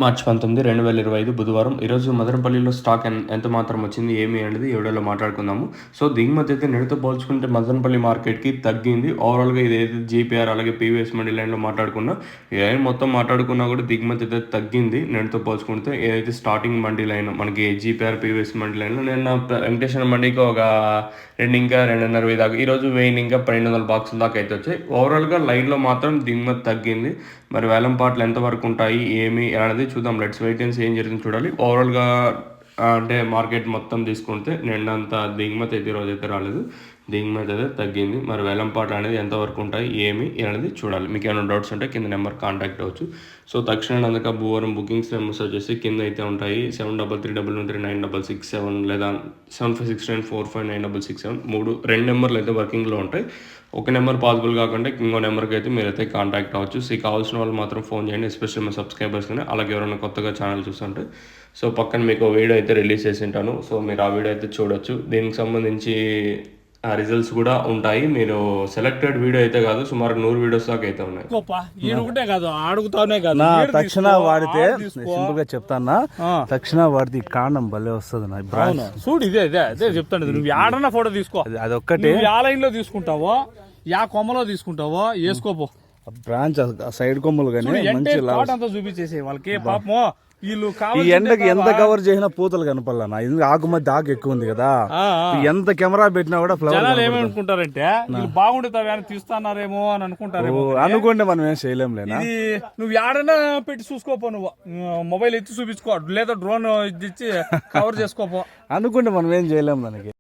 మార్చి 19, 2025 బుధవారం. ఈరోజు మదనపల్లిలో స్టాక్ ఎంత మాత్రం వచ్చింది, ఏమి అనేది ఈ వీడియోలో మాట్లాడుకుందాము. సో దిగుమతి అయితే నిన్నటితో పోల్చుకుంటే మదనపల్లి మార్కెట్కి తగ్గింది. ఓవరాల్గా ఇదైతే జీపీఆర్ అలాగే పీవీఎస్ మండీ లైన్లో మాట్లాడుకున్నా, ఏం మొత్తం మాట్లాడుకున్నా కూడా దిగుమతి అయితే తగ్గింది నిన్నటితో పోల్చుకుంటే. ఏదైతే స్టార్టింగ్ మండీ లైన్ మనకి జీపీఆర్ పీవీఎస్ మండీ లైన్లో నిన్న వెంకటేశ్వర మండీకి ఒక 2.5 దాకా, ఈరోజు వెయిన్ ఇంకా 1200 బాక్సుల దాకా అయితే వచ్చాయి. ఓవరాల్గా లైన్లో మాత్రం దిగుమతి తగ్గింది. మరి వేలం పాటలు ఎంతవరకు ఉంటాయి, ఏమి అనేది చూద్దాం. లెట్స్ వెయిట్ అండ్ సీ ఏం జరిగింది చూడాలి. ఓవరాల్గా అంటే మార్కెట్ మొత్తం తీసుకుంటే నిన్నంత దిగుమతి అయితే ఈరోజు అయితే రాలేదు, దిగుమతి అయితే తగ్గింది. మరి వేలం పాటలు అనేది ఎంతవరకు ఉంటాయి, ఏమి అనేది చూడాలి. మీకు ఏమైనా డౌట్స్ ఉంటే కింద నెంబర్ కాంటాక్ట్ అవ్వచ్చు. సో తక్షణ అందుక భూవరం బుకింగ్స్ నెంబర్స్ వచ్చేసి కింద అయితే ఉంటాయి. 73313967 లేదా 7569459667 రెండు నెంబర్లు అయితే వర్కింగ్లో ఉంటాయి. ఒక నెంబర్ పాసిబుల్ కాకుండా ఇంకో నెంబర్కి అయితే మీరైతే కాంటాక్ట్ అవ్వచ్చు. సో కావాల్సిన వాళ్ళు మాత్రం ఫోన్ చేయండి, ఎస్పెషల్లీ మా సబ్స్క్రైబర్స్ కానీ, అలాగే ఎవరైనా కొత్తగా ఛానల్ చూస్తుంటే. సో పక్కన మీకు వీడియో అయితే రిలీజ్ చేసి ఉంటాను, సో మీరు ఆ వీడియో అయితే చూడొచ్చు. దీనికి సంబంధించి రిజల్ట్స్ కూడా ఉంటాయి. మీరు సెలెక్టెడ్ వీడియో అయితే కాదు, సుమారు 100 వీడియోస్ దాకా అయితే ఉన్నాయి. తక్షణ వాడితే సింపుల్ గా చెప్తానా, తక్షణ వాడితే కాండం భలే వస్తుంది. చూడు ఇదే ఇదే అదే చెప్తాను. నువ్వు ఆడన్న ఫోటో తీసుకో, అదొక్కటి యా లైన్ లో తీసుకుంటావో యా కొమ్మలో తీసుకుంటావో వేసుకోపో. బ్రాంచ్ సైడ్ కొమ్మలు కానీ మంచి అంతా చూపించేసి వాళ్ళకి పాపమో వీళ్ళు ఈ ఎండకి ఎంత కవర్ చేసినా పూతలు కనపడలా. ఆకు మధ్య ఆకు ఎక్కువ ఉంది కదా, ఎంత కెమెరా పెట్టినా కూడా ఫ్లవర్ ఏమనుకుంటారంటే వీళ్ళు బాగుంటుంది అని తీస్తున్నారేమో అని అనుకుంటారేమో. అనుకుంటే మనం ఏం చేయలేం లేనా. నువ్వు ఏడన్నా పెట్టి చూసుకోపో, నువ్వు మొబైల్ ఎత్తి చూపించుకో, లేదా డ్రోన్ ఇచ్చి కవర్ చేసుకోపో. అనుకుంటే మనం ఏం చేయలేం దానికి.